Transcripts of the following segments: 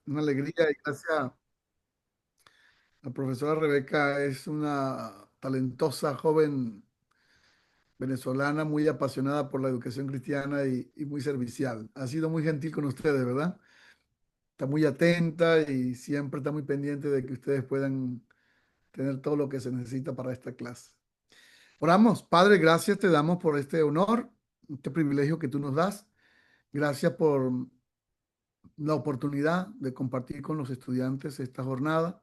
Una alegría y gracias. La profesora Rebeca es una talentosa joven venezolana muy apasionada por la educación cristiana y muy servicial. Ha sido muy gentil con ustedes, ¿verdad? Está muy atenta y siempre está muy pendiente de que ustedes puedan tener todo lo que se necesita para esta clase. Oramos, Padre, gracias te damos por este honor, este privilegio que tú nos das. Gracias por la oportunidad de compartir con los estudiantes esta jornada.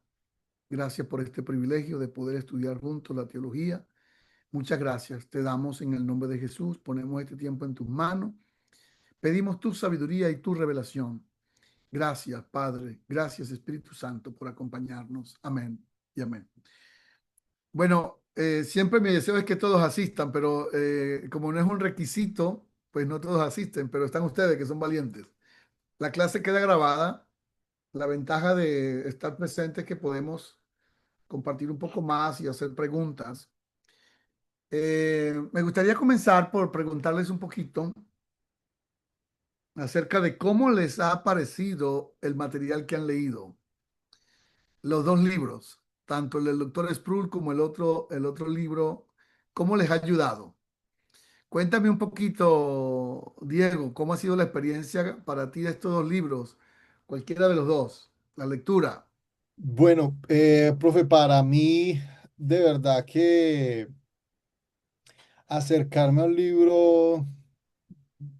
Gracias por este privilegio de poder estudiar juntos la teología. Muchas gracias. Te damos en el nombre de Jesús. Ponemos este tiempo en tus manos. Pedimos tu sabiduría y tu revelación. Gracias, Padre. Gracias, Espíritu Santo, por acompañarnos. Amén y amén. Bueno, siempre mi deseo es que todos asistan, pero como no es un requisito, pues no todos asisten, pero están ustedes que son valientes. La clase queda grabada. La ventaja de estar presente es que podemos compartir un poco más y hacer preguntas. Me gustaría comenzar por preguntarles un poquito acerca de cómo les ha parecido el material que han leído, los dos libros, tanto el del doctor Sproul como el otro libro, ¿cómo les ha ayudado? Cuéntame un poquito, Diego, ¿cómo ha sido la experiencia para ti de estos dos libros, cualquiera de los dos, la lectura? Bueno, profe, para mí, de verdad que acercarme a un libro,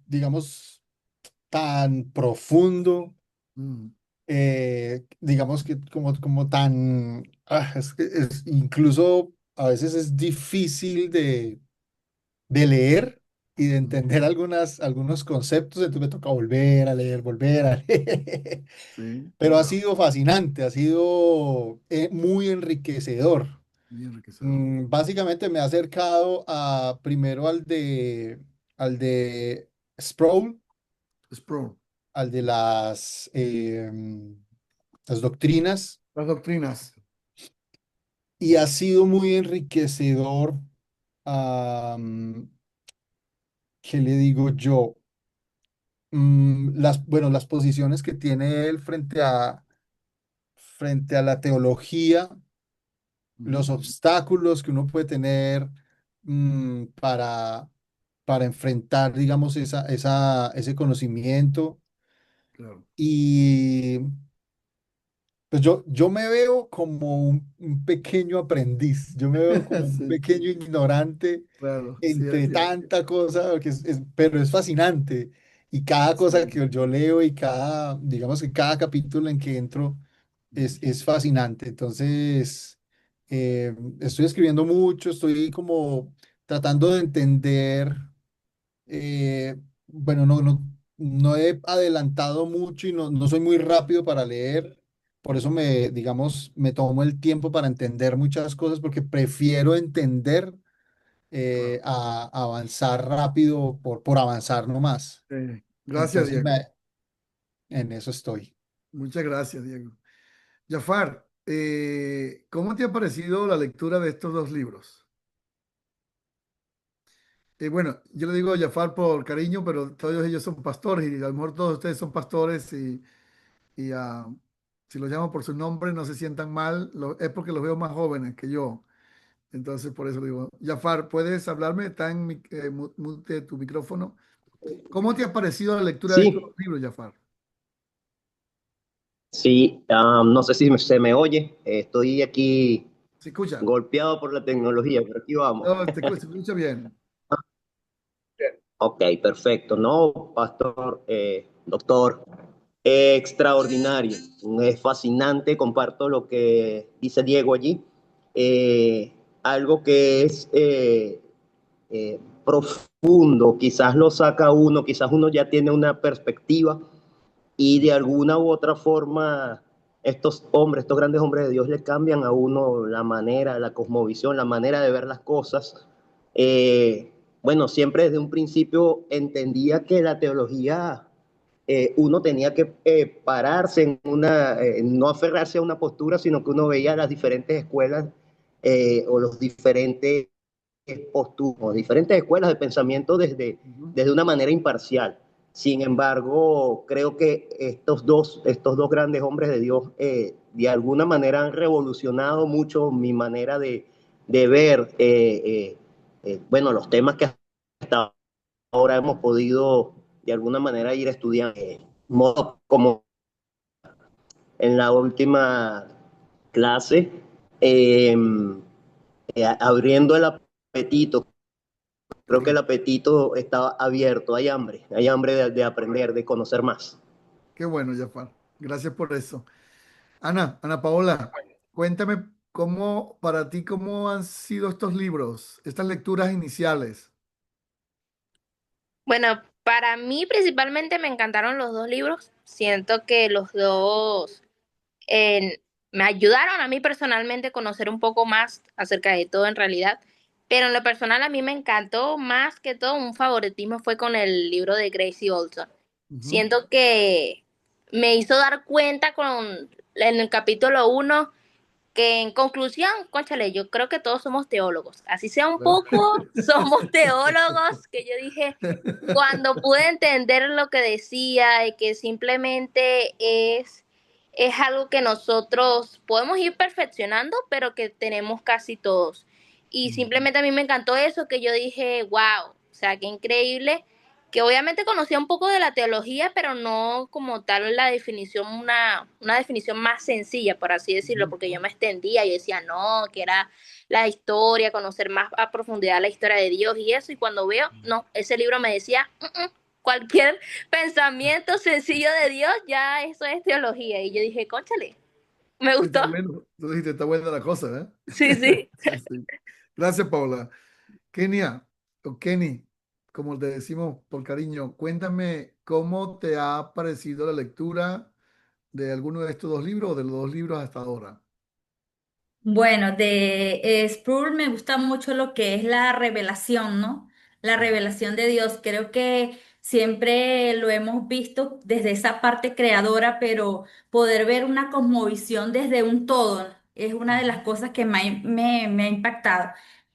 digamos, tan profundo, Mm, digamos que como tan, es que es, incluso a veces es difícil de leer y de mm, entender algunos conceptos, entonces me toca volver a leer, volver a leer. sí, Pero ha claro, sido fascinante, ha sido muy enriquecedor. muy enriquecedor. Básicamente me ha acercado primero al de Sproul, Sproul, al de las doctrinas, las doctrinas. y ha sido muy enriquecedor. am, ¿Qué le digo yo? Bueno, las posiciones que tiene él frente a la teología, Ujú, los obstáculos que uno puede tener para enfrentar, digamos, ese conocimiento. claro. Y pues yo me veo como un pequeño aprendiz, yo me veo como un Sí, pequeño ignorante claro, sí, entre así es. tanta cosa, pero es fascinante. Y cada cosa Sí. que yo leo y digamos que cada capítulo en que entro es fascinante. Entonces, estoy escribiendo mucho, estoy como tratando de entender. Bueno, no he adelantado mucho y no soy muy rápido para leer. Por eso digamos, me tomo el tiempo para entender muchas cosas porque prefiero entender Claro. a avanzar rápido por avanzar nomás. Gracias, Entonces, Diego. en eso estoy. Muchas gracias, Diego. Jafar, ¿cómo te ha parecido la lectura de estos dos libros? Bueno, yo le digo Jafar por cariño, pero todos ellos son pastores y a lo mejor todos ustedes son pastores y si los llamo por su nombre no se sientan mal, es porque los veo más jóvenes que yo. Entonces, por eso digo, Jafar, ¿puedes hablarme? Está en mute tu micrófono. ¿Cómo te ha parecido la lectura de estos dos Sí, libros, Jafar? sí, no sé si se me oye. Estoy aquí ¿Se escucha? golpeado por la tecnología, pero aquí vamos. No, se escucha bien. Ok, perfecto. No, pastor, doctor, extraordinario. Es fascinante, comparto lo que dice Diego allí. Eh, Algo que es profundo, quizás lo saca uno, quizás uno ya tiene una perspectiva y de alguna u otra forma estos hombres, estos grandes hombres de Dios le cambian a uno la manera, la cosmovisión, la manera de ver las cosas. Bueno, siempre desde un principio entendía que la teología uno tenía que pararse no aferrarse a una postura, sino que uno veía las diferentes escuelas o los diferentes posturas, diferentes escuelas de pensamiento desde, Ujú. desde una manera imparcial, Sin embargo, creo que estos dos grandes hombres de Dios de alguna manera han revolucionado mucho mi manera de ver, bueno, los temas que hasta ahora hemos podido de alguna manera ir estudiando, como en la última clase, eh, abriendo el apetito. Creo que el Correcto. apetito está abierto, hay hambre de aprender, de conocer más. Qué bueno, Jafar. Gracias por eso. Ana Paola, cuéntame para ti, cómo han sido estos libros, estas lecturas iniciales. Bueno, para mí principalmente me encantaron los dos libros. Siento que los dos me ayudaron a mí personalmente a conocer un poco más acerca de todo en realidad. Pero en lo personal a mí me encantó más que todo, un favoritismo fue con el libro de Gracie Olson. Ujú. Siento que me hizo dar cuenta en el capítulo uno que en conclusión, cónchale, yo creo que todos somos teólogos. Así sea un Claro. poco, somos teólogos, que yo dije, cuando pude entender lo que decía y que simplemente es algo que nosotros podemos ir perfeccionando, pero que tenemos casi todos. Y simplemente a mí me encantó eso, que yo dije, wow, o sea, qué increíble, que obviamente conocía un poco de la teología, pero no como tal la definición, una definición más sencilla, por así decirlo, Ujú. porque yo me extendía, yo decía, no, que era la historia, conocer más a profundidad la historia de Dios y eso, y cuando veo, no, ese libro me decía, cualquier pensamiento sencillo de Dios, ya eso es teología, y yo dije, cónchale, me Está gustó, bueno. Tú dijiste, está buena la cosa, sí, ¿eh? sí. Sí, sí. Gracias, Paola. Kenia, o Kenny, como te decimos por cariño, cuéntame cómo te ha parecido la lectura de alguno de estos dos libros o de los dos libros hasta ahora. Bueno, de Sproul me gusta mucho lo que es la revelación, ¿no? La revelación de Dios. Creo que siempre lo hemos visto desde esa parte creadora, pero poder ver una cosmovisión desde un todo es una de las cosas que me ha impactado.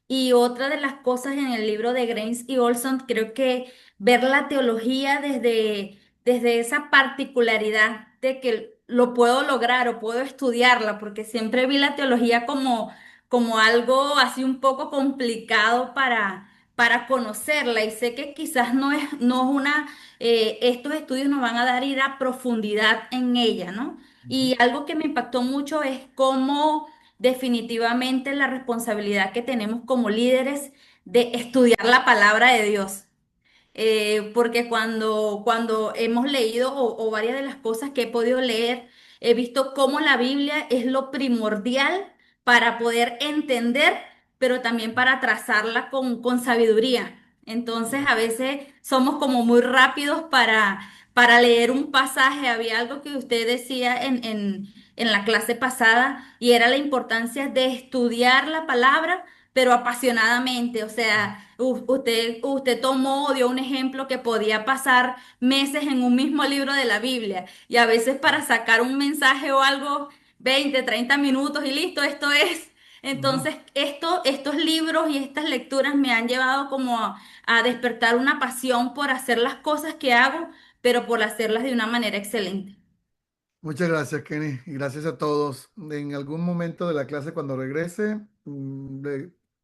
Y otra de las cosas en el libro de Grace y Olson, creo que ver la teología desde esa particularidad de que lo puedo lograr o puedo estudiarla, porque siempre vi la teología como algo así un poco complicado para conocerla y sé que quizás no es estos estudios nos van a dar ir a profundidad en ella, ¿no? Ujú. Y algo que me impactó mucho es cómo definitivamente la responsabilidad que tenemos como líderes de estudiar la palabra de Dios. Porque cuando hemos leído o varias de las cosas que he podido leer, he visto cómo la Biblia es lo primordial para poder entender, pero también para trazarla con sabiduría. Entonces, a veces somos como muy rápidos para leer un pasaje. Había algo que usted decía en la clase pasada y era la importancia de estudiar la palabra pero apasionadamente. O sea, usted tomó, dio un ejemplo que podía pasar meses en un mismo libro de la Biblia y a veces para sacar un mensaje o algo, 20 30 minutos y listo, esto es. Ujú. Entonces, estos libros y estas lecturas me han llevado como a despertar una pasión por hacer las cosas que hago, pero por hacerlas de una manera excelente. Muchas gracias, Kenny, y gracias a todos. En algún momento de la clase, cuando regrese,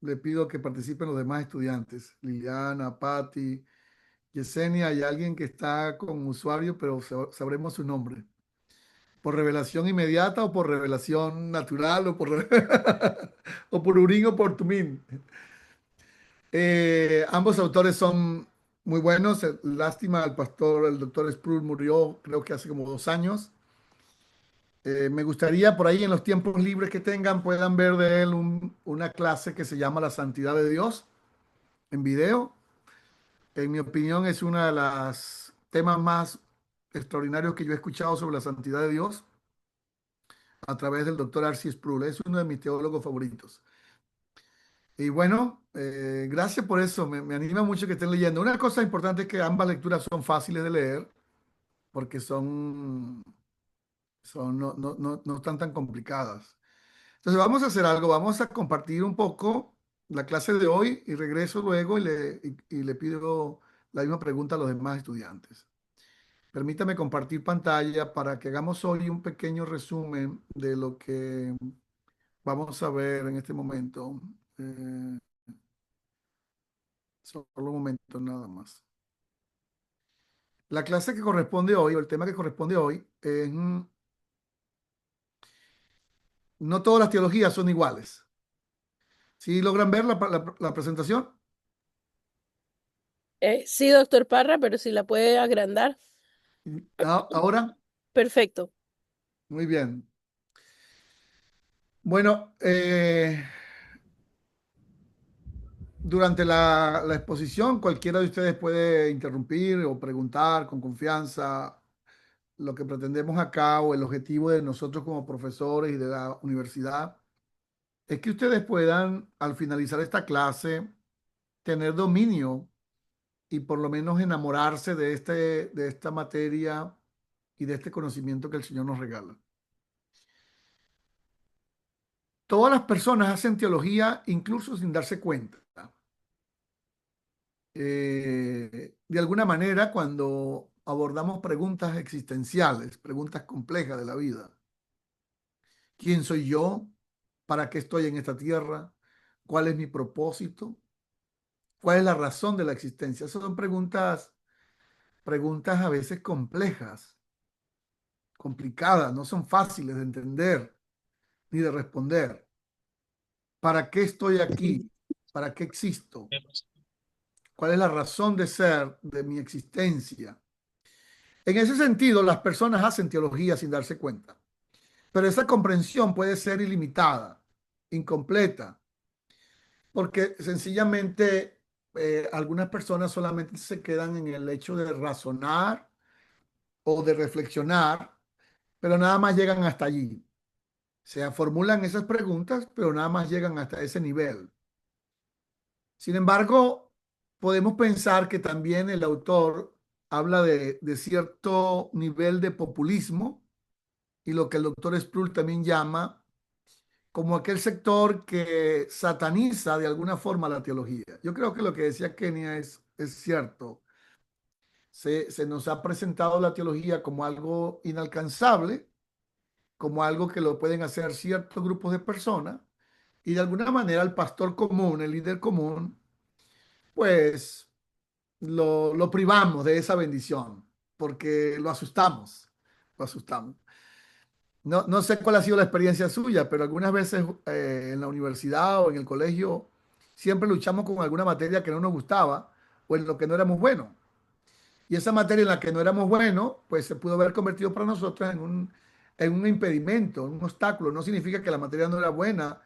le pido que participen los demás estudiantes. Liliana, Patti, Yesenia, hay alguien que está con usuario, pero sabremos su nombre. ¿Por revelación inmediata o por revelación natural o o por Urín o por Tumín? Ambos autores son muy buenos. Lástima, el doctor Sproul murió creo que hace como 2 años. Me gustaría por ahí en los tiempos libres que tengan puedan ver de él una clase que se llama La Santidad de Dios en video. En mi opinión es uno de los temas más extraordinarios que yo he escuchado sobre la santidad de Dios a través del doctor R.C. Sproul. Es uno de mis teólogos favoritos. Y bueno, gracias por eso. Me anima mucho que estén leyendo. Una cosa importante es que ambas lecturas son fáciles de leer porque no están tan complicadas. Entonces vamos a hacer algo, vamos a compartir un poco la clase de hoy y regreso luego y le pido la misma pregunta a los demás estudiantes. Permítame compartir pantalla para que hagamos hoy un pequeño resumen de lo que vamos a ver en este momento. Solo un momento nada más. La clase que corresponde hoy, o el tema que corresponde hoy, es no todas las teologías son iguales. ¿Sí logran ver la presentación? Sí, doctor Parra, pero si la puede agrandar. Ahora, Perfecto. muy bien. Bueno, durante la exposición, cualquiera de ustedes puede interrumpir o preguntar con confianza. Lo que pretendemos acá o el objetivo de nosotros como profesores y de la universidad es que ustedes puedan, al finalizar esta clase, tener dominio y por lo menos enamorarse de esta materia y de este conocimiento que el Señor nos regala. Todas las personas hacen teología incluso sin darse cuenta. De alguna manera, cuando abordamos preguntas existenciales, preguntas complejas de la vida, ¿quién soy yo? ¿Para qué estoy en esta tierra? ¿Cuál es mi propósito? ¿Cuál es la razón de la existencia? Esas son preguntas a veces complejas, complicadas, no son fáciles de entender ni de responder. ¿Para qué estoy aquí? ¿Para qué existo? ¿Cuál es la razón de ser de mi existencia? En ese sentido, las personas hacen teología sin darse cuenta, pero esa comprensión puede ser ilimitada, incompleta, porque sencillamente algunas personas solamente se quedan en el hecho de razonar o de reflexionar, pero nada más llegan hasta allí. Se formulan esas preguntas, pero nada más llegan hasta ese nivel. Sin embargo, podemos pensar que también el autor habla de cierto nivel de populismo y lo que el doctor Sproul también llama como aquel sector que sataniza de alguna forma la teología. Yo creo que lo que decía Kenia es cierto. Se nos ha presentado la teología como algo inalcanzable, como algo que lo pueden hacer ciertos grupos de personas, y de alguna manera el pastor común, el líder común, pues lo privamos de esa bendición, porque lo asustamos, lo asustamos. No sé cuál ha sido la experiencia suya, pero algunas veces en la universidad o en el colegio siempre luchamos con alguna materia que no nos gustaba o en lo que no éramos buenos. Y esa materia en la que no éramos buenos, pues se pudo haber convertido para nosotros en un impedimento, un obstáculo. No significa que la materia no era buena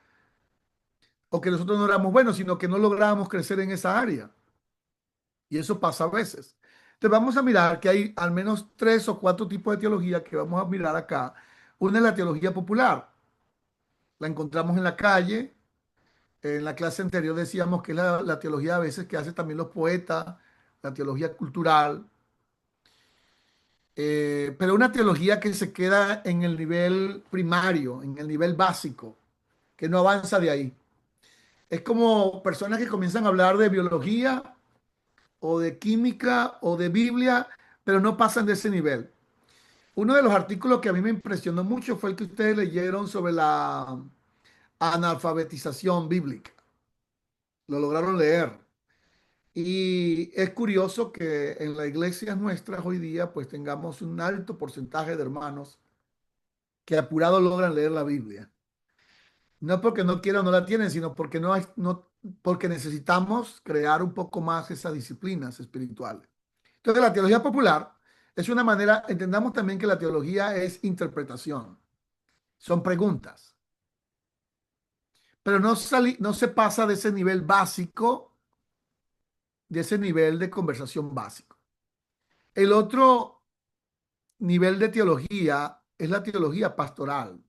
o que nosotros no éramos buenos, sino que no lográbamos crecer en esa área. Y eso pasa a veces. Entonces vamos a mirar que hay al menos 3 o 4 tipos de teología que vamos a mirar acá. Una es la teología popular. La encontramos en la calle. En la clase anterior decíamos que es la teología a veces que hacen también los poetas, la teología cultural. Pero una teología que se queda en el nivel primario, en el nivel básico, que no avanza de ahí. Es como personas que comienzan a hablar de biología o de química o de Biblia, pero no pasan de ese nivel. Uno de los artículos que a mí me impresionó mucho fue el que ustedes leyeron sobre la analfabetización bíblica. Lo lograron leer. Y es curioso que en las iglesias nuestras hoy día pues tengamos un alto porcentaje de hermanos que apurados logran leer la Biblia. No porque no quieran o no la tienen, sino porque porque necesitamos crear un poco más esas disciplinas espirituales. Entonces, la teología popular es una manera, entendamos también que la teología es interpretación, son preguntas, pero no se pasa de ese nivel básico, de ese nivel de conversación básico. El otro nivel de teología es la teología pastoral,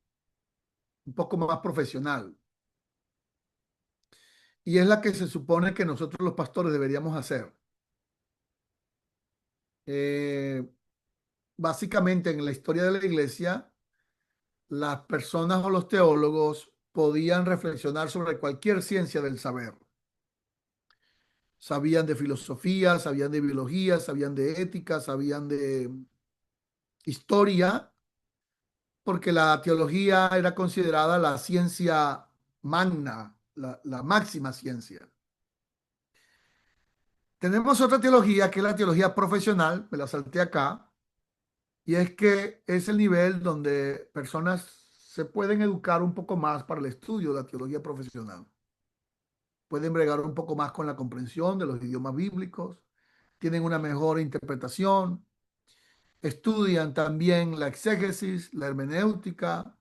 un poco más profesional, y es la que se supone que nosotros los pastores deberíamos hacer. Eh, Básicamente en la historia de la iglesia, las personas o los teólogos podían reflexionar sobre cualquier ciencia del saber. Sabían de filosofía, sabían de biología, sabían de ética, sabían historia, porque la teología era considerada la ciencia magna, la máxima ciencia. Tenemos otra teología que es la teología profesional, me la salté acá, y es que es el nivel donde personas se pueden educar un poco más para el estudio de la teología profesional. Pueden bregar un poco más con la comprensión de los idiomas bíblicos, tienen una mejor interpretación, estudian también la exégesis, la hermenéutica,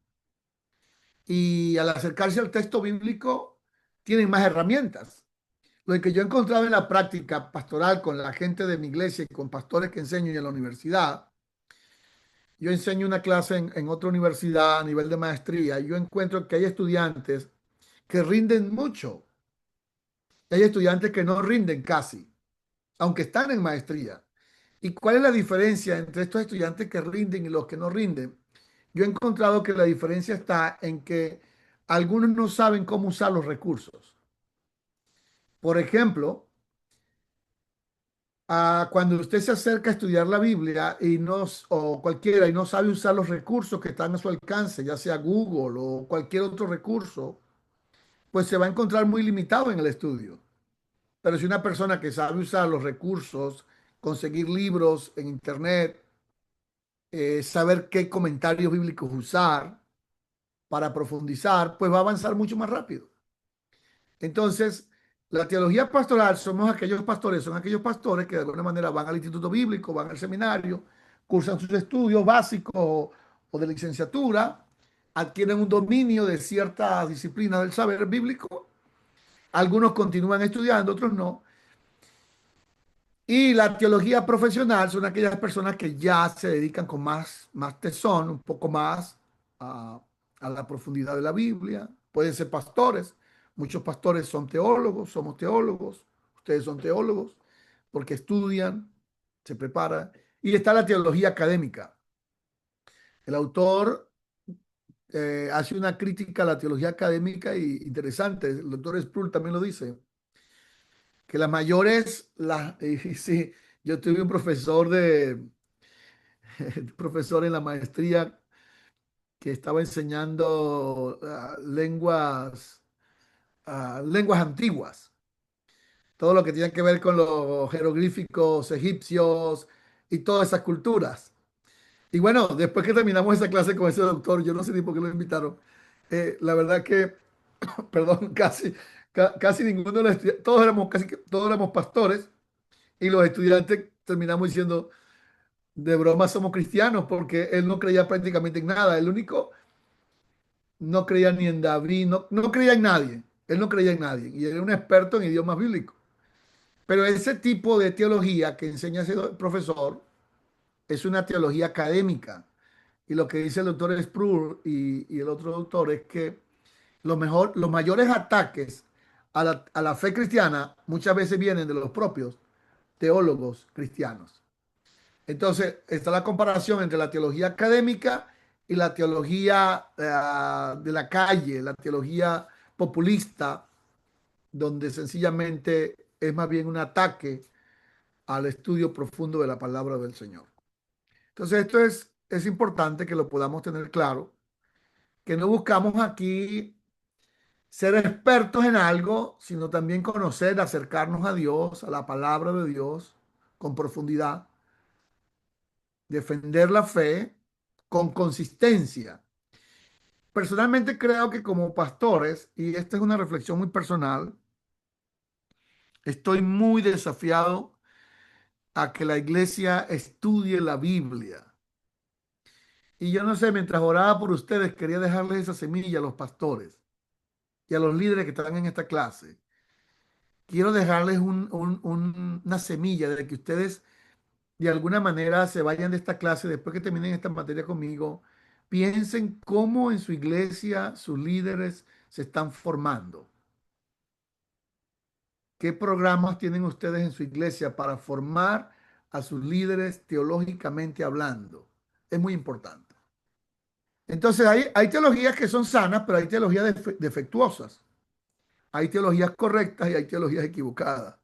y al acercarse al texto bíblico tienen más herramientas. Lo que yo he encontrado en la práctica pastoral con la gente de mi iglesia y con pastores que enseño en la universidad, yo enseño una clase en otra universidad a nivel de maestría y yo encuentro que hay estudiantes que rinden mucho, y hay estudiantes que no rinden casi, aunque están en maestría. ¿Y cuál es la diferencia entre estos estudiantes que rinden y los que no rinden? Yo he encontrado que la diferencia está en que algunos no saben cómo usar los recursos. Por ejemplo, cuando usted se acerca a estudiar la Biblia y no, o cualquiera y no sabe usar los recursos que están a su alcance, ya sea Google o cualquier otro recurso, pues se va a encontrar muy limitado en el estudio. Pero si una persona que sabe usar los recursos, conseguir libros en internet, saber qué comentarios bíblicos usar para profundizar, pues va a avanzar mucho más rápido. Entonces, la teología pastoral son aquellos pastores que de alguna manera van al instituto bíblico, van al seminario, cursan sus estudios básicos o de licenciatura, adquieren un dominio de cierta disciplina del saber bíblico. Algunos continúan estudiando, otros no. Y la teología profesional son aquellas personas que ya se dedican con más tesón, un poco más a, a la profundidad de la Biblia. Pueden ser pastores. Muchos pastores son teólogos, somos teólogos. Ustedes son teólogos porque estudian, se preparan. Y está la teología académica. El autor hace una crítica a la teología académica y interesante. El doctor Sproul también lo dice que las mayores, y sí, yo tuve un profesor profesor en la maestría que estaba enseñando lenguas antiguas, todo lo que tiene que ver con los jeroglíficos egipcios y todas esas culturas. Y bueno, después que terminamos esa clase con ese doctor, yo no sé ni por qué lo invitaron, la verdad que, perdón, casi ninguno de los estudiantes, todos éramos pastores. Y los estudiantes terminamos diciendo, de broma somos cristianos, porque él no creía prácticamente en nada. El único no creía ni en David, no creía en nadie. Él no creía en nadie. Y era un experto en idiomas bíblicos. Pero ese tipo de teología que enseña ese profesor es una teología académica. Y lo que dice el doctor Sproul y el otro doctor es que los mayores ataques a la fe cristiana muchas veces vienen de los propios teólogos cristianos. Entonces, está la comparación entre la teología académica y la teología de la calle, la teología populista, donde sencillamente es más bien un ataque al estudio profundo de la palabra del Señor. Entonces, es importante que lo podamos tener claro, que no buscamos aquí ser expertos en algo, sino también conocer, acercarnos a Dios, a la palabra de Dios con profundidad, defender la fe con consistencia. Personalmente creo que como pastores, y esta es una reflexión muy personal, estoy muy desafiado a que la iglesia estudie la Biblia. Y yo no sé, mientras oraba por ustedes, quería dejarles esa semilla a los pastores y a los líderes que están en esta clase. Quiero dejarles una semilla de que ustedes de alguna manera se vayan de esta clase después que terminen esta materia conmigo, piensen cómo en su iglesia sus líderes se están formando. ¿Qué programas tienen ustedes en su iglesia para formar a sus líderes teológicamente hablando? Es muy importante. Entonces hay teologías que son sanas, pero hay teologías defectuosas. Hay teologías correctas y hay teologías equivocadas.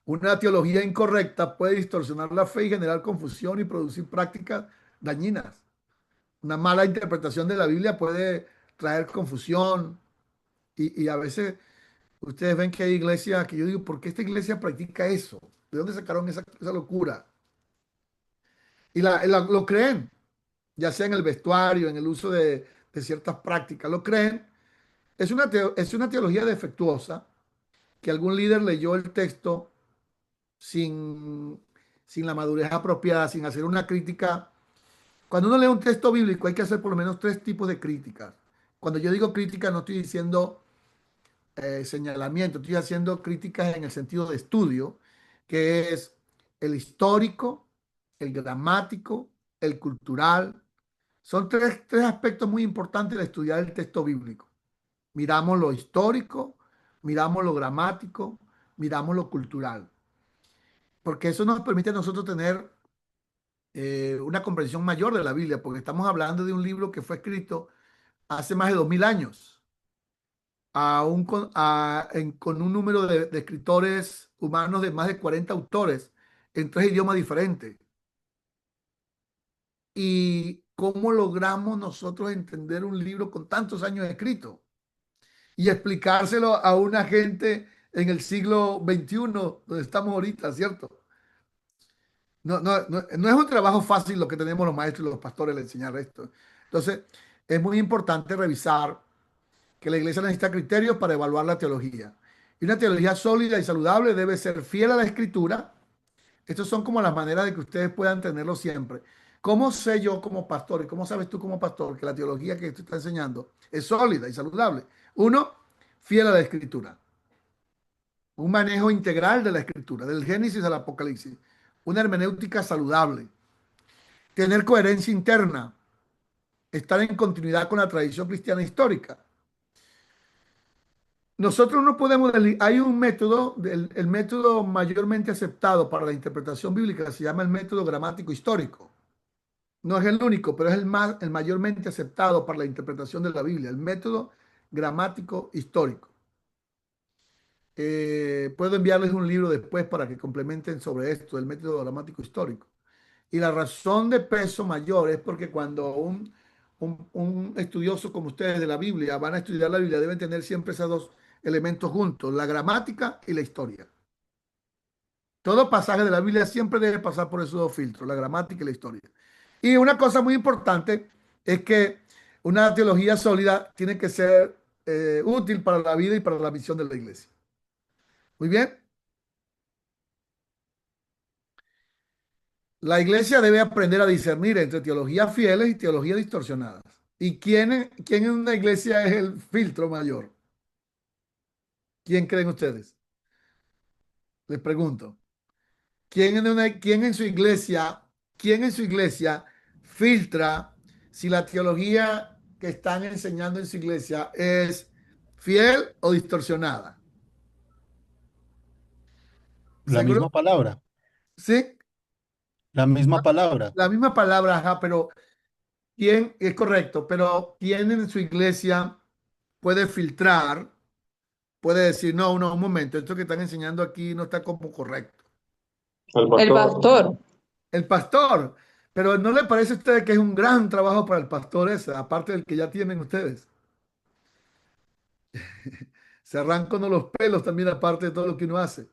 Una teología incorrecta puede distorsionar la fe y generar confusión y producir prácticas dañinas. Una mala interpretación de la Biblia puede traer confusión y a veces ustedes ven que hay iglesias que yo digo, ¿por qué esta iglesia practica eso? ¿De dónde sacaron esa locura? Y lo creen, ya sea en el vestuario, en el uso de ciertas prácticas, lo creen. Es una teología defectuosa que algún líder leyó el texto sin, sin la madurez apropiada, sin hacer una crítica. Cuando uno lee un texto bíblico hay que hacer por lo menos tres tipos de críticas. Cuando yo digo crítica no estoy diciendo señalamiento, estoy haciendo críticas en el sentido de estudio, que es el histórico, el gramático, el cultural. Son tres aspectos muy importantes de estudiar el texto bíblico. Miramos lo histórico, miramos lo gramático, miramos lo cultural, porque eso nos permite a nosotros tener una comprensión mayor de la Biblia, porque estamos hablando de un libro que fue escrito hace más de 2000 años, con un número de escritores humanos de más de 40 autores en tres idiomas diferentes. ¿Y cómo logramos nosotros entender un libro con tantos años escrito y explicárselo a una gente en el siglo XXI, donde estamos ahorita, ¿cierto? No es un trabajo fácil lo que tenemos los maestros y los pastores al enseñar esto. Entonces, es muy importante revisar que la iglesia necesita criterios para evaluar la teología. Y una teología sólida y saludable debe ser fiel a la escritura. Estas son como las maneras de que ustedes puedan tenerlo siempre. ¿Cómo sé yo como pastor y cómo sabes tú como pastor que la teología que tú estás enseñando es sólida y saludable? Uno, fiel a la escritura. Un manejo integral de la escritura, del Génesis al Apocalipsis. Una hermenéutica saludable. Tener coherencia interna. Estar en continuidad con la tradición cristiana histórica. Nosotros no podemos, hay un método, el método mayormente aceptado para la interpretación bíblica, se llama el método gramático histórico. No es el único, pero es el mayormente aceptado para la interpretación de la Biblia, el método gramático histórico. Puedo enviarles un libro después para que complementen sobre esto, el método gramático histórico. Y la razón de peso mayor es porque cuando un estudioso como ustedes de la Biblia van a estudiar la Biblia, deben tener siempre esos dos elementos juntos, la gramática y la historia. Todo pasaje de la Biblia siempre debe pasar por esos dos filtros, la gramática y la historia. Y una cosa muy importante es que una teología sólida tiene que ser útil para la vida y para la misión de la iglesia. Muy bien. La iglesia debe aprender a discernir entre teologías fieles y teologías distorsionadas. ¿Y quién en una iglesia es el filtro mayor? ¿Quién creen ustedes? Les pregunto. ¿Quién en su iglesia filtra si la teología que están enseñando en su iglesia es fiel o distorsionada? La Seguro, misma palabra, sí, la misma palabra. la misma palabra, ajá, pero ¿quién es correcto? Pero ¿quién en su iglesia puede filtrar? Puede decir, no, no, un momento, esto que están enseñando aquí no está como correcto. El pastor. El pastor. Pero ¿no le parece a ustedes que es un gran trabajo para el pastor ese, aparte del que ya tienen ustedes? Se arrancan uno los pelos también, aparte de todo lo que uno hace.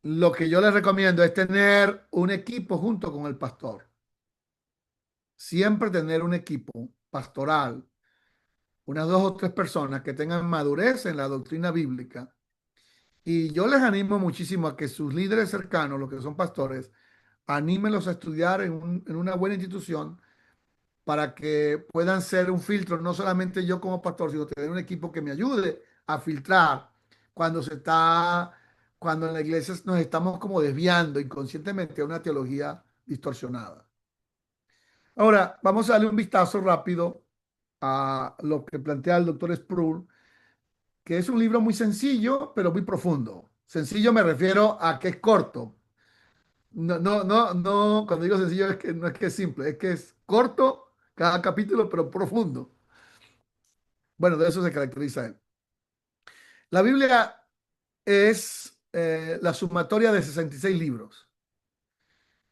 Lo que yo les recomiendo es tener un equipo junto con el pastor. Siempre tener un equipo pastoral, unas dos o tres personas que tengan madurez en la doctrina bíblica. Y yo les animo muchísimo a que sus líderes cercanos, los que son pastores, anímenlos a estudiar en una buena institución para que puedan ser un filtro, no solamente yo como pastor, sino tener un equipo que me ayude a filtrar cuando cuando en la iglesia nos estamos como desviando inconscientemente a una teología distorsionada. Ahora, vamos a darle un vistazo rápido a lo que plantea el doctor Sproul, que es un libro muy sencillo, pero muy profundo. Sencillo me refiero a que es corto. No, cuando digo sencillo es que no es que es simple, es que es corto cada capítulo, pero profundo. Bueno, de eso se caracteriza él. La Biblia es la sumatoria de 66 libros.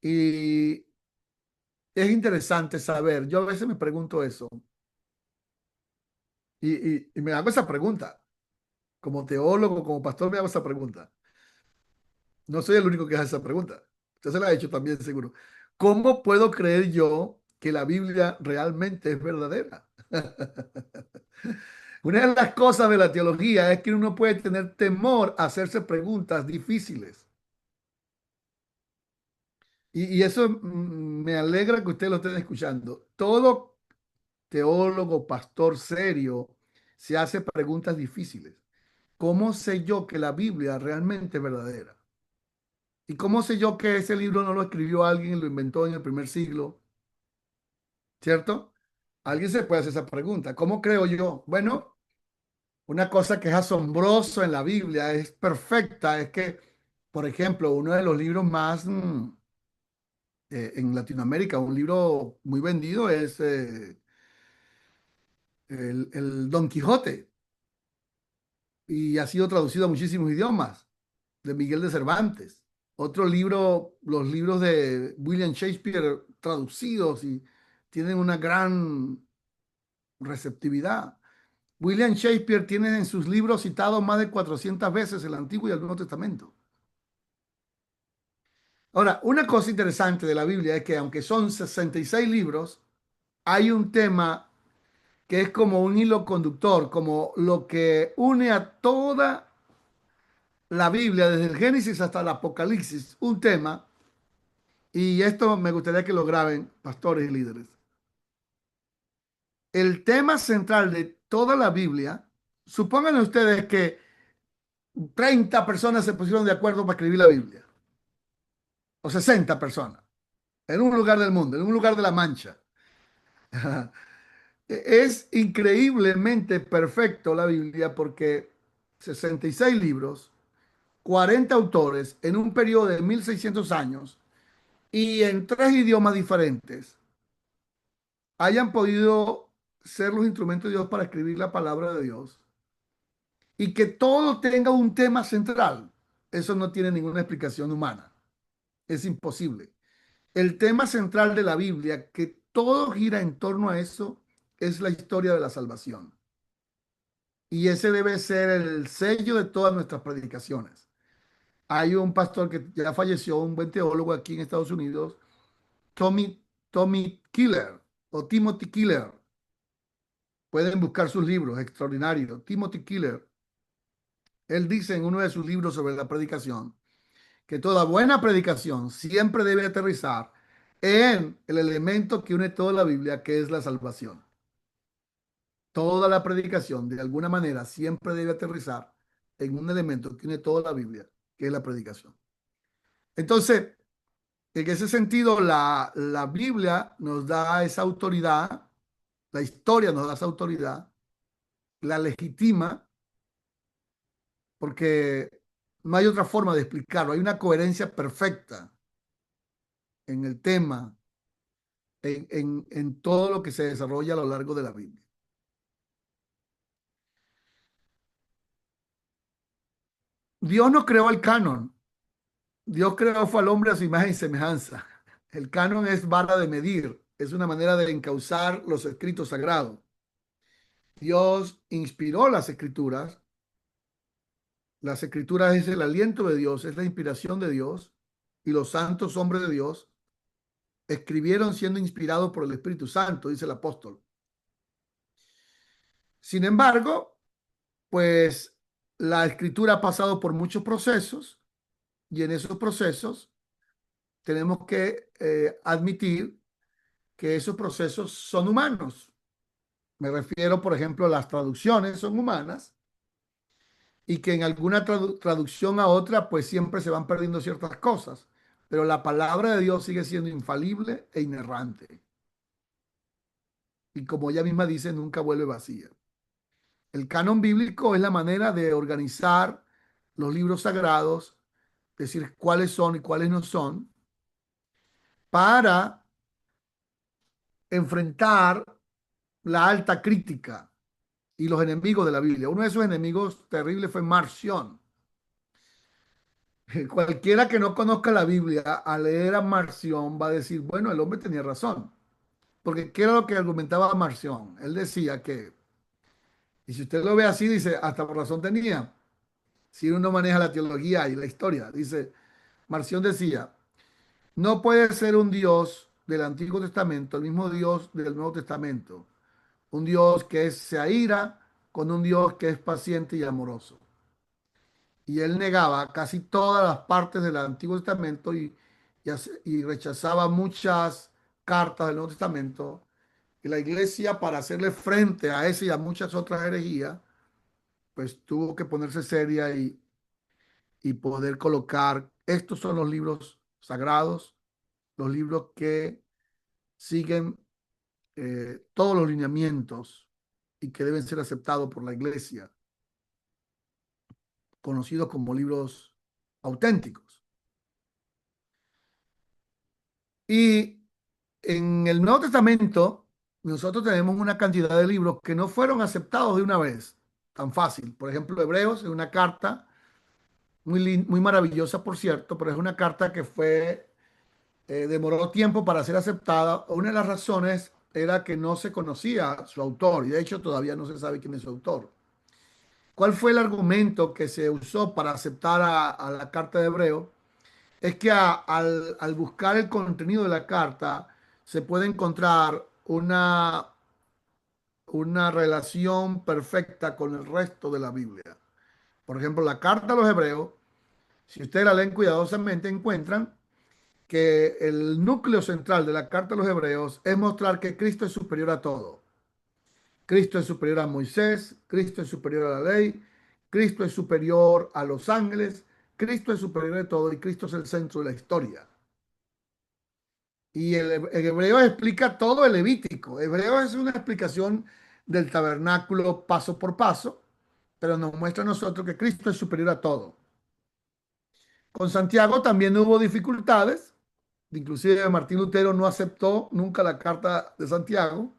Y es interesante saber. Yo a veces me pregunto eso y me hago esa pregunta. Como teólogo, como pastor, me hago esa pregunta. No soy el único que hace esa pregunta. Usted se la ha hecho también, seguro. ¿Cómo puedo creer yo que la Biblia realmente es verdadera? Una de las cosas de la teología es que uno puede tener temor a hacerse preguntas difíciles. Y eso me alegra que ustedes lo estén escuchando. Todo teólogo, pastor serio, se hace preguntas difíciles. ¿Cómo sé yo que la Biblia realmente es verdadera? ¿Y cómo sé yo que ese libro no lo escribió alguien y lo inventó en el primer siglo? ¿Cierto? Alguien se puede hacer esa pregunta. ¿Cómo creo yo? Bueno, una cosa que es asombroso en la Biblia, es perfecta, es que, por ejemplo, uno de los libros más en Latinoamérica, un libro muy vendido es el Don Quijote y ha sido traducido a muchísimos idiomas, de Miguel de Cervantes. Otro libro, los libros de William Shakespeare traducidos y tienen una gran receptividad. William Shakespeare tiene en sus libros citado más de 400 veces el Antiguo y el Nuevo Testamento. Ahora, una cosa interesante de la Biblia es que aunque son 66 libros, hay un tema que es como un hilo conductor, como lo que une a toda la Biblia, desde el Génesis hasta el Apocalipsis, un tema, y esto me gustaría que lo graben, pastores y líderes. El tema central de toda la Biblia, supongan ustedes que 30 personas se pusieron de acuerdo para escribir la Biblia, o 60 personas, en un lugar del mundo, en un lugar de la Mancha. Es increíblemente perfecto la Biblia porque 66 libros, 40 autores en un periodo de 1600 años y en 3 idiomas diferentes hayan podido ser los instrumentos de Dios para escribir la palabra de Dios y que todo tenga un tema central. Eso no tiene ninguna explicación humana. Es imposible. El tema central de la Biblia, que todo gira en torno a eso, es la historia de la salvación. Y ese debe ser el sello de todas nuestras predicaciones. Hay un pastor que ya falleció, un buen teólogo aquí en Estados Unidos, Tommy Keller o Timothy Keller. Pueden buscar sus libros, extraordinarios. Timothy Keller, él dice en uno de sus libros sobre la predicación que toda buena predicación siempre debe aterrizar en el elemento que une toda la Biblia, que es la salvación. Toda la predicación, de alguna manera, siempre debe aterrizar en un elemento que une toda la Biblia, que es la predicación. Entonces, en ese sentido, la Biblia nos da esa autoridad, la historia nos da esa autoridad, la legitima, porque no hay otra forma de explicarlo. Hay una coherencia perfecta en el tema, en todo lo que se desarrolla a lo largo de la Biblia. Dios no creó el canon. Dios creó fue al hombre a su imagen y semejanza. El canon es vara de medir, es una manera de encauzar los escritos sagrados. Dios inspiró las escrituras. Las escrituras es el aliento de Dios, es la inspiración de Dios. Y los santos hombres de Dios escribieron siendo inspirados por el Espíritu Santo, dice el apóstol. Sin embargo, pues la escritura ha pasado por muchos procesos y en esos procesos tenemos que admitir que esos procesos son humanos. Me refiero, por ejemplo, a las traducciones son humanas y que en alguna traducción a otra, pues siempre se van perdiendo ciertas cosas, pero la palabra de Dios sigue siendo infalible e inerrante. Y como ella misma dice, nunca vuelve vacía. El canon bíblico es la manera de organizar los libros sagrados, decir cuáles son y cuáles no son, para enfrentar la alta crítica y los enemigos de la Biblia. Uno de esos enemigos terribles fue Marción. Cualquiera que no conozca la Biblia, al leer a Marción, va a decir, bueno, el hombre tenía razón. Porque ¿qué era lo que argumentaba Marción? Él decía que, y si usted lo ve así, dice, hasta por razón tenía. Si uno maneja la teología y la historia, dice, Marción decía, no puede ser un Dios del Antiguo Testamento, el mismo Dios del Nuevo Testamento. Un Dios que se aira con un Dios que es paciente y amoroso. Y él negaba casi todas las partes del Antiguo Testamento y rechazaba muchas cartas del Nuevo Testamento. Y la iglesia, para hacerle frente a ese y a muchas otras herejías, pues tuvo que ponerse seria y poder colocar, estos son los libros sagrados, los libros que siguen todos los lineamientos y que deben ser aceptados por la iglesia, conocidos como libros auténticos. Y en el Nuevo Testamento, nosotros tenemos una cantidad de libros que no fueron aceptados de una vez, tan fácil. Por ejemplo, Hebreos es una carta muy maravillosa, por cierto, pero es una carta que demoró tiempo para ser aceptada. Una de las razones era que no se conocía su autor y de hecho todavía no se sabe quién es su autor. ¿Cuál fue el argumento que se usó para aceptar a la carta de Hebreo? Es que al buscar el contenido de la carta se puede encontrar una relación perfecta con el resto de la Biblia. Por ejemplo, la carta a los Hebreos, si ustedes la leen cuidadosamente, encuentran que el núcleo central de la carta a los Hebreos es mostrar que Cristo es superior a todo. Cristo es superior a Moisés, Cristo es superior a la ley, Cristo es superior a los ángeles, Cristo es superior a todo y Cristo es el centro de la historia. Y el hebreo explica todo el Levítico. Hebreo es una explicación del tabernáculo paso por paso, pero nos muestra a nosotros que Cristo es superior a todo. Con Santiago también hubo dificultades, inclusive Martín Lutero no aceptó nunca la carta de Santiago,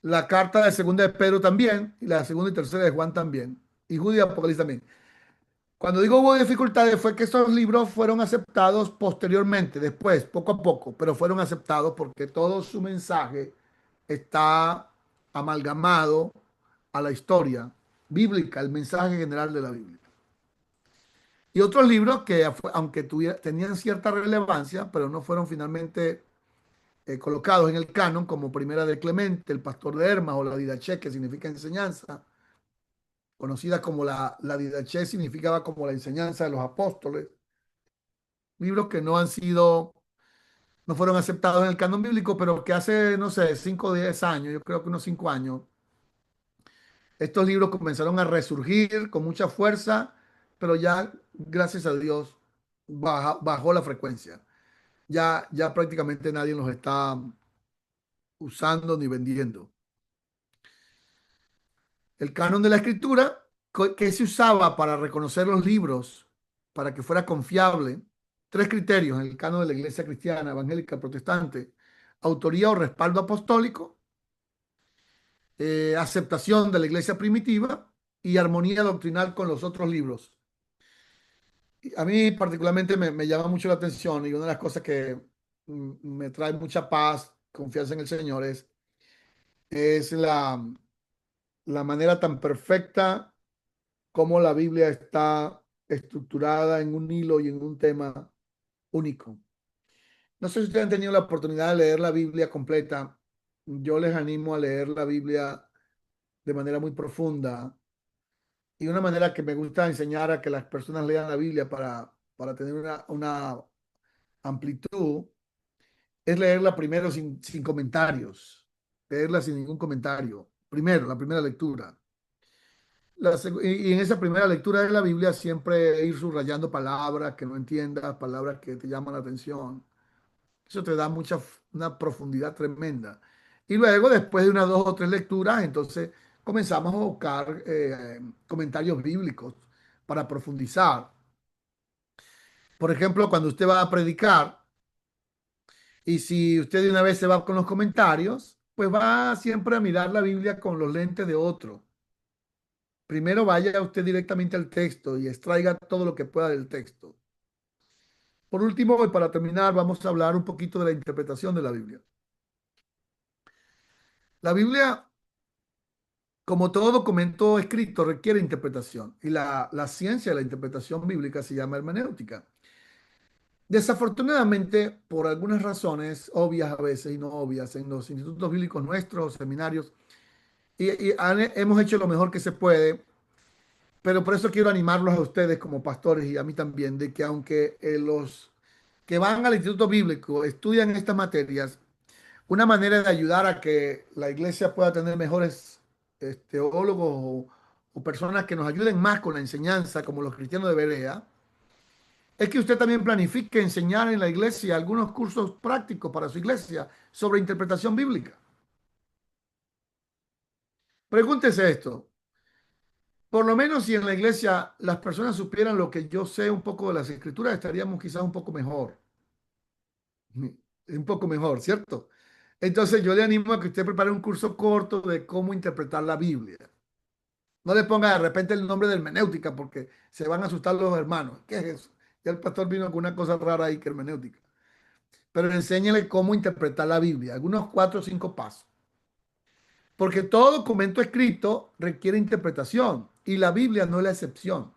la carta de segunda de Pedro también, y la segunda y tercera de Juan también, y Judas y Apocalipsis también. Cuando digo hubo dificultades fue que esos libros fueron aceptados posteriormente, después, poco a poco, pero fueron aceptados porque todo su mensaje está amalgamado a la historia bíblica, el mensaje general de la Biblia. Y otros libros que, aunque tenían cierta relevancia, pero no fueron finalmente colocados en el canon, como Primera de Clemente, El Pastor de Hermas o la Didaché, que significa enseñanza, conocida como la Didaché, significaba como la enseñanza de los apóstoles. Libros que no fueron aceptados en el canon bíblico, pero que hace, no sé, 5 o 10 años, yo creo que unos 5 años, estos libros comenzaron a resurgir con mucha fuerza, pero ya, gracias a Dios, bajó la frecuencia. Ya prácticamente nadie los está usando ni vendiendo. El canon de la escritura, que se usaba para reconocer los libros, para que fuera confiable, tres criterios en el canon de la iglesia cristiana, evangélica, protestante: autoría o respaldo apostólico, aceptación de la iglesia primitiva y armonía doctrinal con los otros libros. A mí particularmente me llama mucho la atención y una de las cosas que me trae mucha paz, confianza en el Señor es la manera tan perfecta como la Biblia está estructurada en un hilo y en un tema único. No sé si ustedes han tenido la oportunidad de leer la Biblia completa. Yo les animo a leer la Biblia de manera muy profunda y una manera que me gusta enseñar a que las personas lean la Biblia para tener una amplitud es leerla primero sin comentarios, leerla sin ningún comentario. Primero, la primera lectura. Y en esa primera lectura de la Biblia siempre ir subrayando palabras que no entiendas, palabras que te llaman la atención. Eso te da una profundidad tremenda. Y luego, después de unas 2 o 3 lecturas, entonces comenzamos a buscar comentarios bíblicos para profundizar. Por ejemplo, cuando usted va a predicar y si usted de una vez se va con los comentarios, pues va siempre a mirar la Biblia con los lentes de otro. primero vaya usted directamente al texto y extraiga todo lo que pueda del texto. Por último, y para terminar, vamos a hablar un poquito de la interpretación de la Biblia. La Biblia, como todo documento escrito, requiere interpretación y la ciencia de la interpretación bíblica se llama hermenéutica. Desafortunadamente, por algunas razones, obvias a veces y no obvias, en los institutos bíblicos nuestros, seminarios, hemos hecho lo mejor que se puede, pero por eso quiero animarlos a ustedes como pastores y a mí también, de que aunque los que van al instituto bíblico estudian estas materias, una manera de ayudar a que la iglesia pueda tener mejores teólogos o personas que nos ayuden más con la enseñanza, como los cristianos de Berea, es que usted también planifique enseñar en la iglesia algunos cursos prácticos para su iglesia sobre interpretación bíblica. Pregúntese esto. Por lo menos si en la iglesia las personas supieran lo que yo sé un poco de las escrituras, estaríamos quizás un poco mejor. Un poco mejor, ¿cierto? Entonces yo le animo a que usted prepare un curso corto de cómo interpretar la Biblia. No le ponga de repente el nombre de hermenéutica porque se van a asustar los hermanos. ¿Qué es eso? Ya el pastor vino con una cosa rara ahí que hermenéutica. Pero enséñele cómo interpretar la Biblia, algunos 4 o 5 pasos. Porque todo documento escrito requiere interpretación y la Biblia no es la excepción.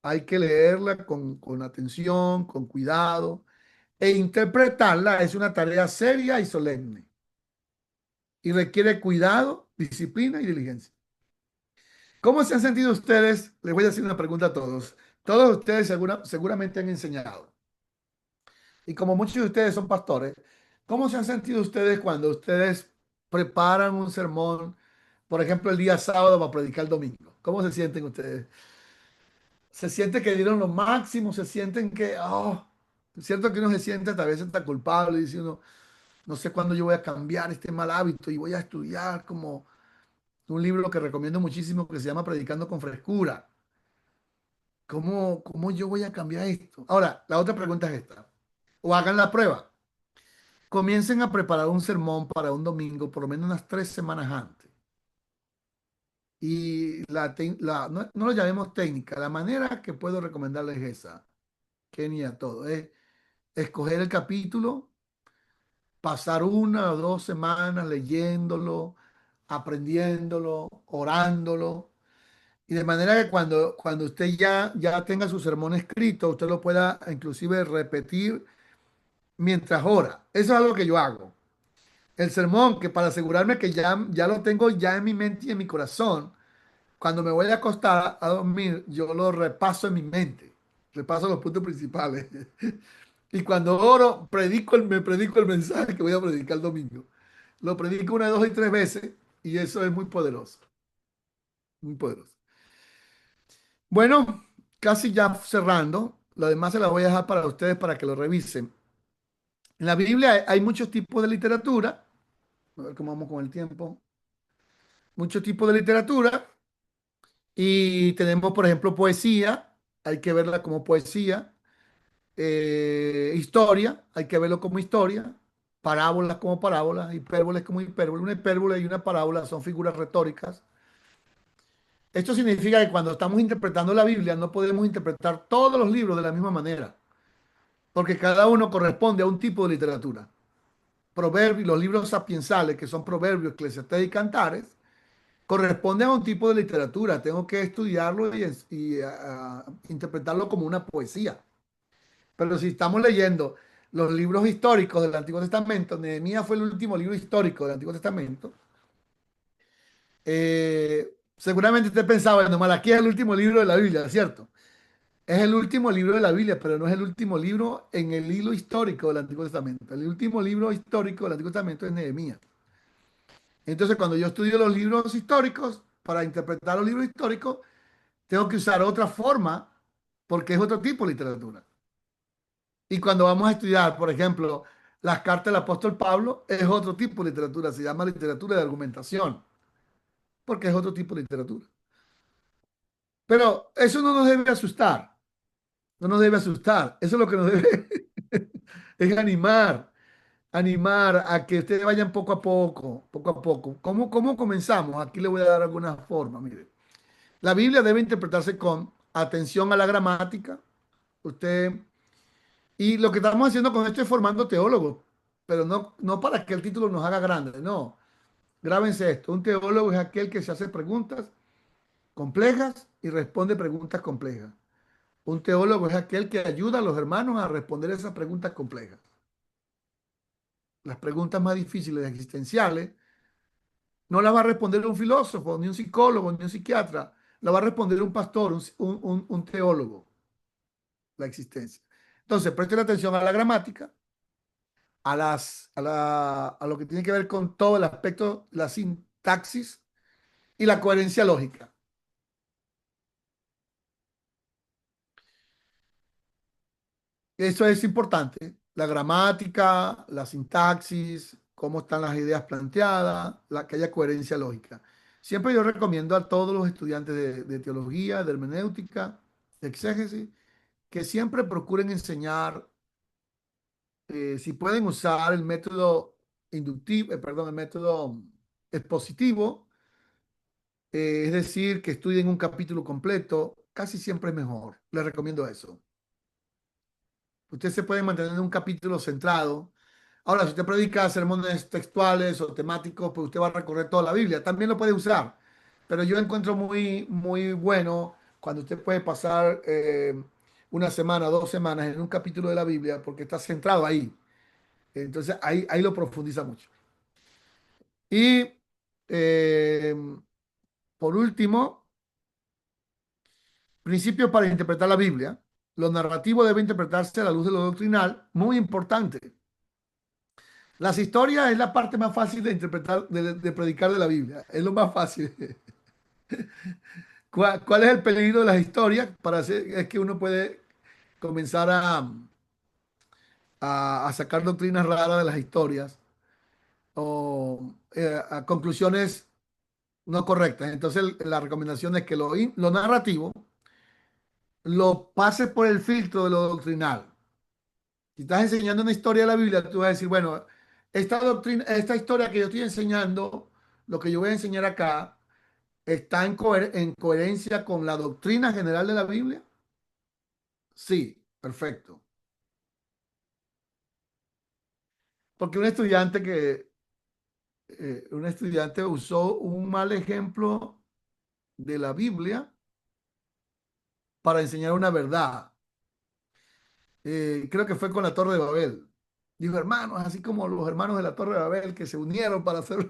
Hay que leerla con atención, con cuidado, e interpretarla es una tarea seria y solemne y requiere cuidado, disciplina y diligencia. ¿Cómo se han sentido ustedes? Les voy a hacer una pregunta a todos. Todos ustedes seguramente han enseñado. Y como muchos de ustedes son pastores, ¿cómo se han sentido ustedes cuando ustedes preparan un sermón, por ejemplo, el día sábado para predicar el domingo? ¿Cómo se sienten ustedes? ¿Se siente que dieron lo máximo? ¿Se sienten que, es cierto que uno se siente a veces está culpable y dice uno, no sé cuándo yo voy a cambiar este mal hábito y voy a estudiar como un libro que recomiendo muchísimo que se llama Predicando con Frescura? ¿Cómo yo voy a cambiar esto? Ahora, la otra pregunta es esta. O hagan la prueba. Comiencen a preparar un sermón para un domingo por lo menos unas 3 semanas antes. Y no lo llamemos técnica, la manera que puedo recomendarles es esa, Kenia, todo, es escoger el capítulo, pasar 1 o 2 semanas leyéndolo, aprendiéndolo, orándolo, y de manera que cuando usted ya tenga su sermón escrito, usted lo pueda inclusive repetir mientras ora. Eso es algo que yo hago. El sermón, que para asegurarme que ya lo tengo ya en mi mente y en mi corazón, cuando me voy a acostar a dormir, yo lo repaso en mi mente, repaso los puntos principales. Y cuando oro, me predico el mensaje que voy a predicar el domingo. Lo predico 1, 2 y 3 veces y eso es muy poderoso, muy poderoso. Bueno, casi ya cerrando, lo demás se lo voy a dejar para ustedes para que lo revisen. En la Biblia hay muchos tipos de literatura. A ver cómo vamos con el tiempo. Muchos tipos de literatura. Y tenemos, por ejemplo, poesía. Hay que verla como poesía. Historia. Hay que verlo como historia. Parábolas como parábolas. Hipérboles como hipérboles. Una hipérbole y una parábola son figuras retóricas. Esto significa que cuando estamos interpretando la Biblia no podemos interpretar todos los libros de la misma manera, porque cada uno corresponde a un tipo de literatura. Proverbios, los libros sapiensales, que son Proverbios, Eclesiastés y Cantares, corresponden a un tipo de literatura. Tengo que estudiarlo y interpretarlo como una poesía. Pero si estamos leyendo los libros históricos del Antiguo Testamento, Nehemías fue el último libro histórico del Antiguo Testamento. Seguramente usted pensaba, bueno, Malaquías es el último libro de la Biblia, ¿cierto? Es el último libro de la Biblia, pero no es el último libro en el hilo histórico del Antiguo Testamento. El último libro histórico del Antiguo Testamento es Nehemías. Entonces, cuando yo estudio los libros históricos, para interpretar los libros históricos, tengo que usar otra forma, porque es otro tipo de literatura. Y cuando vamos a estudiar, por ejemplo, las cartas del apóstol Pablo, es otro tipo de literatura, se llama literatura de argumentación, porque es otro tipo de literatura. Pero eso no nos debe asustar, no nos debe asustar. Eso es lo que nos debe es animar animar a que ustedes vayan poco a poco, poco a poco. ¿Cómo comenzamos? Aquí le voy a dar alguna forma, mire. La Biblia debe interpretarse con atención a la gramática. Usted, y lo que estamos haciendo con esto es formando teólogos, pero no para que el título nos haga grande, no. Grábense esto, un teólogo es aquel que se hace preguntas complejas y responde preguntas complejas. Un teólogo es aquel que ayuda a los hermanos a responder esas preguntas complejas. Las preguntas más difíciles existenciales no las va a responder un filósofo, ni un psicólogo, ni un psiquiatra. La va a responder un pastor, un teólogo, la existencia. Entonces, presten atención a la gramática, a lo que tiene que ver con todo el aspecto, la sintaxis y la coherencia lógica. Eso es importante. La gramática, la sintaxis, cómo están las ideas planteadas, que haya coherencia lógica. Siempre yo recomiendo a todos los estudiantes de teología, de hermenéutica, de exégesis, que siempre procuren enseñar, si pueden usar el método inductivo, perdón, el método expositivo, es decir, que estudien un capítulo completo, casi siempre es mejor. Les recomiendo eso. Usted se puede mantener en un capítulo centrado. Ahora, si usted predica sermones textuales o temáticos, pues usted va a recorrer toda la Biblia. También lo puede usar. Pero yo encuentro muy bueno cuando usted puede pasar una semana, 2 semanas en un capítulo de la Biblia porque está centrado ahí. Entonces, ahí lo profundiza mucho. Y eh, por último, principios para interpretar la Biblia. Lo narrativo debe interpretarse a la luz de lo doctrinal. Muy importante. Las historias es la parte más fácil de interpretar, de predicar de la Biblia. Es lo más fácil. ¿Cuál es el peligro de las historias? Es que uno puede comenzar a sacar doctrinas raras de las historias o a conclusiones no correctas. Entonces, la recomendación es que lo narrativo lo pase por el filtro de lo doctrinal. Si estás enseñando una historia de la Biblia, tú vas a decir, bueno, esta doctrina, esta historia que yo estoy enseñando, lo que yo voy a enseñar acá, ¿está en coherencia con la doctrina general de la Biblia? Sí, perfecto. Porque un estudiante usó un mal ejemplo de la Biblia para enseñar una verdad. Creo que fue con la Torre de Babel. Dijo, hermanos, así como los hermanos de la Torre de Babel que se unieron para hacer,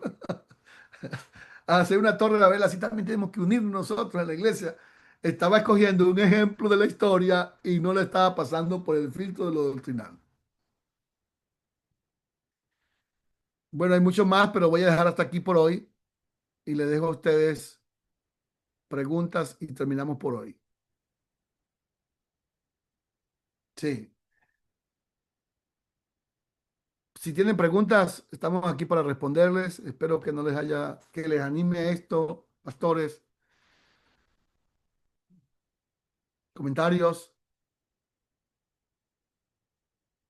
hacer una Torre de Babel, así también tenemos que unirnos nosotros en la iglesia. Estaba escogiendo un ejemplo de la historia y no le estaba pasando por el filtro de lo doctrinal. Bueno, hay mucho más, pero voy a dejar hasta aquí por hoy y les dejo a ustedes preguntas y terminamos por hoy. Sí. Si tienen preguntas, estamos aquí para responderles. Espero que no les haya, que les anime esto, pastores. Comentarios.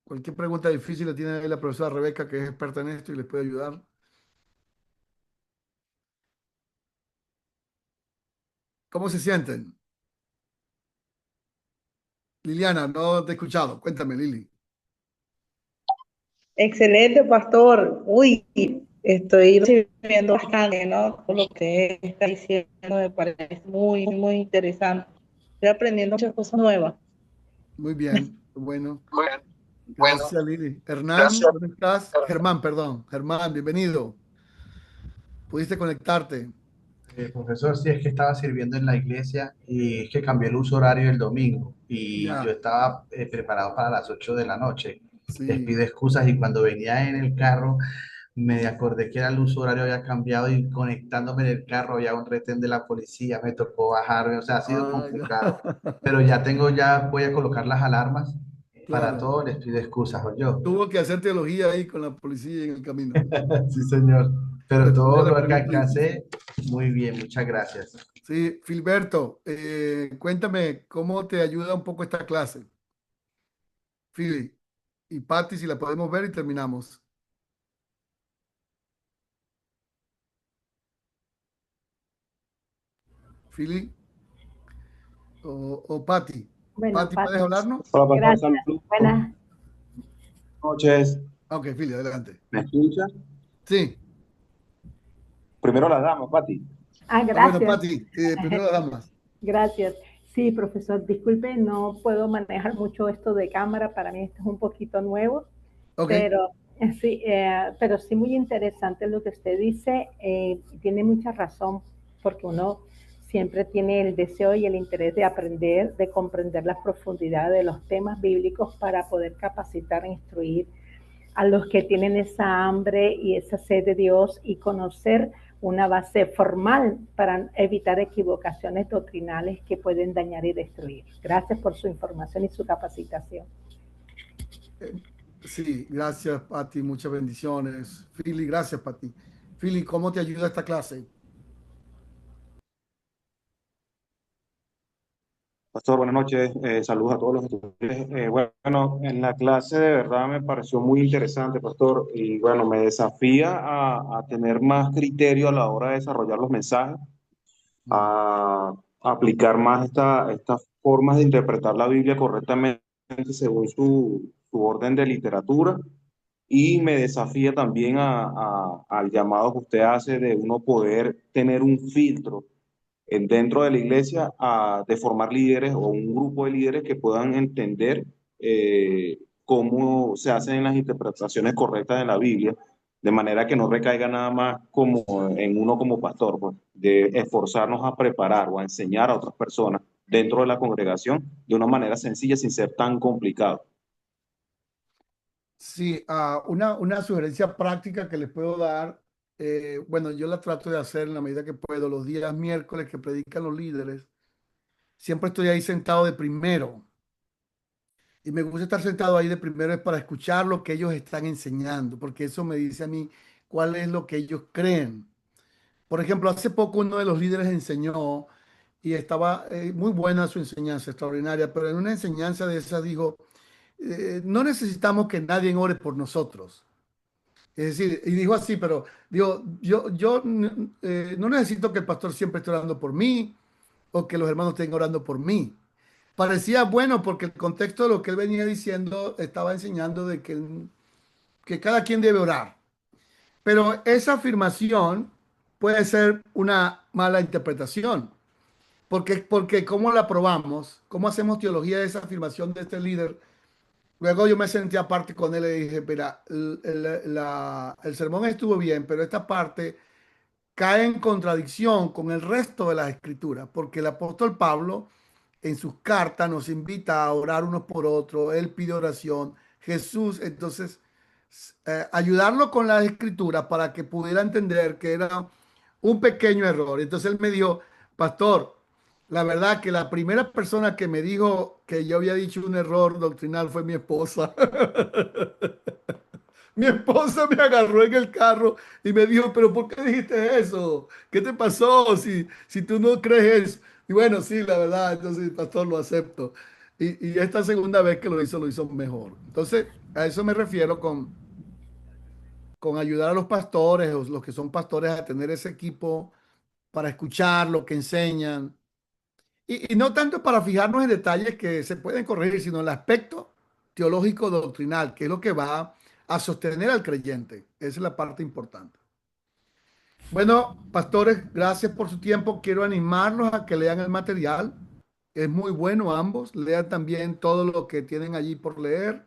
Cualquier pregunta difícil la tiene ahí la profesora Rebeca, que es experta en esto y les puede ayudar. ¿Cómo se sienten? Liliana, no te he escuchado. Cuéntame, Lili. Excelente, pastor. Uy, estoy recibiendo bastante, ¿no? Todo lo que está diciendo me parece muy interesante. Estoy aprendiendo muchas cosas nuevas. Muy bien. Bueno, Bueno, gracias, Lili. Hernán, gracias. ¿dónde estás? Germán, perdón. Germán, bienvenido. ¿Pudiste conectarte? Profesor, sí, es que estaba sirviendo en la iglesia y es que cambió el uso horario el domingo y yo Ya, estaba preparado para las 8 de la noche. Les sí. pido excusas y cuando venía en el carro me acordé que el uso horario había cambiado y conectándome en el carro había un retén de la policía, me tocó bajarme, o sea, ha sido Ay, no. complicado. Pero ya voy a colocar las alarmas para Claro. todo, les pido excusas, yo. Tuvo que hacer teología ahí con la policía en el camino. Sí, señor. Pero Responder todo la lo que pregunta difícil. alcancé, muy bien, muchas gracias. Sí, Filberto, cuéntame cómo te ayuda un poco esta clase. Fili y Patti, si la podemos ver y terminamos. Philly o Patty. Bueno, Patty, ¿puedes hablarnos? Hola, pastor, gracias. saludos. Buenas. Noches. Ok, Philly, adelante. ¿Me escucha? Sí. Primero las damas, Pati. Bueno, Gracias. Patty, primero las damas. Gracias. Sí, profesor, disculpe, no puedo manejar mucho esto de cámara, para mí esto es un poquito nuevo, Ok. pero sí muy interesante lo que usted dice, tiene mucha razón, porque uno siempre tiene el deseo y el interés de aprender, de comprender las profundidades de los temas bíblicos para poder capacitar e instruir a los que tienen esa hambre y esa sed de Dios y conocer una base formal para evitar equivocaciones doctrinales que pueden dañar y destruir. Gracias por su información y su capacitación. Sí, gracias, Pati, muchas bendiciones. Philly, gracias, Pati. Philly, ¿cómo te ayuda esta clase? Pastor, buenas noches. Saludos a todos los estudiantes. Bueno, en la clase de verdad me pareció muy interesante, Pastor, y bueno, me desafía a tener más criterio a la hora de desarrollar los mensajes, a aplicar más estas formas de interpretar la Biblia correctamente según su orden de literatura. Y me desafía también al llamado que usted hace de uno poder tener un filtro dentro de la iglesia de formar líderes o un grupo de líderes que puedan entender cómo se hacen las interpretaciones correctas de la Biblia, de manera que no recaiga nada más como en uno como pastor, pues, de esforzarnos a preparar o a enseñar a otras personas dentro de la congregación de una manera sencilla sin ser tan complicado. Sí, una sugerencia práctica que les puedo dar, bueno, yo la trato de hacer en la medida que puedo, los días miércoles que predican los líderes, siempre estoy ahí sentado de primero. Y me gusta estar sentado ahí de primero es para escuchar lo que ellos están enseñando, porque eso me dice a mí cuál es lo que ellos creen. Por ejemplo, hace poco uno de los líderes enseñó y estaba muy buena su enseñanza, extraordinaria, pero en una enseñanza de esa dijo, no necesitamos que nadie ore por nosotros. Es decir, y dijo así, pero digo, yo no necesito que el pastor siempre esté orando por mí o que los hermanos estén orando por mí. Parecía bueno porque el contexto de lo que él venía diciendo estaba enseñando de que cada quien debe orar. Pero esa afirmación puede ser una mala interpretación. Porque ¿cómo la probamos? ¿Cómo hacemos teología de esa afirmación de este líder? Luego yo me senté aparte con él y dije, mira, el sermón estuvo bien, pero esta parte cae en contradicción con el resto de las escrituras, porque el apóstol Pablo en sus cartas nos invita a orar unos por otros, él pide oración, Jesús, entonces, ayudarlo con las escrituras para que pudiera entender que era un pequeño error. Entonces él me dijo, pastor, la verdad que la primera persona que me dijo que yo había dicho un error doctrinal fue mi esposa. Mi esposa me agarró en el carro y me dijo, pero ¿por qué dijiste eso? ¿Qué te pasó si tú no crees eso? Y bueno, sí, la verdad, entonces, pastor, lo acepto. Y esta segunda vez que lo hizo mejor. Entonces, a eso me refiero con ayudar a los pastores o los que son pastores a tener ese equipo para escuchar lo que enseñan. Y no tanto para fijarnos en detalles que se pueden corregir, sino el aspecto teológico doctrinal, que es lo que va a sostener al creyente. Esa es la parte importante. Bueno, pastores, gracias por su tiempo. Quiero animarlos a que lean el material. Es muy bueno ambos. Lean también todo lo que tienen allí por leer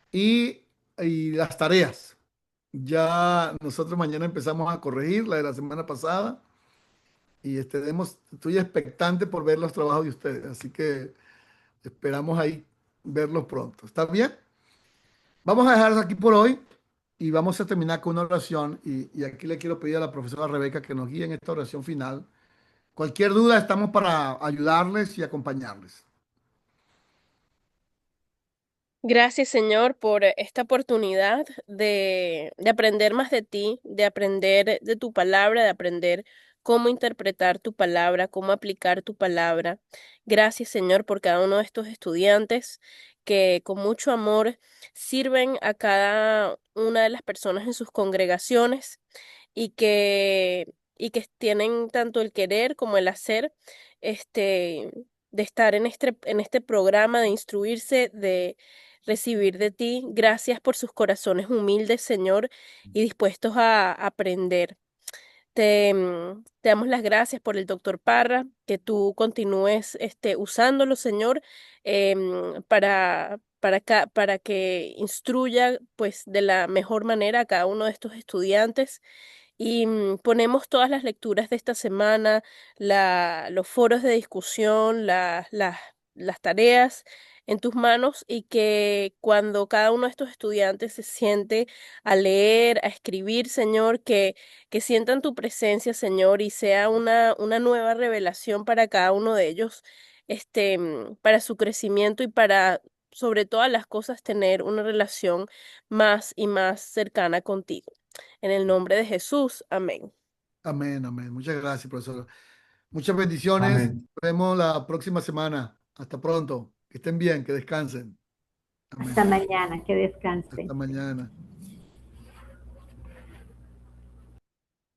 y las tareas. Ya nosotros mañana empezamos a corregir la de la semana pasada y estoy expectante por ver los trabajos de ustedes. Así que esperamos ahí verlos pronto. ¿Está bien? Vamos a dejar aquí por hoy y vamos a terminar con una oración. Y aquí le quiero pedir a la profesora Rebeca que nos guíe en esta oración final. Cualquier duda, estamos para ayudarles y acompañarles. Gracias, Señor, por esta oportunidad de aprender más de ti, de aprender de tu palabra, de aprender cómo interpretar tu palabra, cómo aplicar tu palabra. Gracias, Señor, por cada uno de estos estudiantes que con mucho amor sirven a cada una de las personas en sus congregaciones y que y que tienen tanto el querer como el hacer, este, de estar en este programa, de instruirse, de recibir de ti. Gracias por sus corazones humildes, Señor, y dispuestos a aprender. Te damos las gracias por el doctor Parra, que tú continúes usándolo, Señor, para que instruya pues de la mejor manera a cada uno de estos estudiantes. Y ponemos todas las lecturas de esta semana, los foros de discusión, las tareas en tus manos, y que cuando cada uno de estos estudiantes se siente a leer, a escribir, Señor, que sientan tu presencia, Señor, y sea una nueva revelación para cada uno de ellos, para su crecimiento y para, sobre todas las cosas, tener una relación más y más cercana contigo. En el nombre de Jesús, amén. Amén, amén. Muchas gracias, profesor. Muchas bendiciones. Amén. Nos vemos la próxima semana. Hasta pronto. Que estén bien, que descansen. Hasta Amén. mañana, que Hasta descansen. mañana.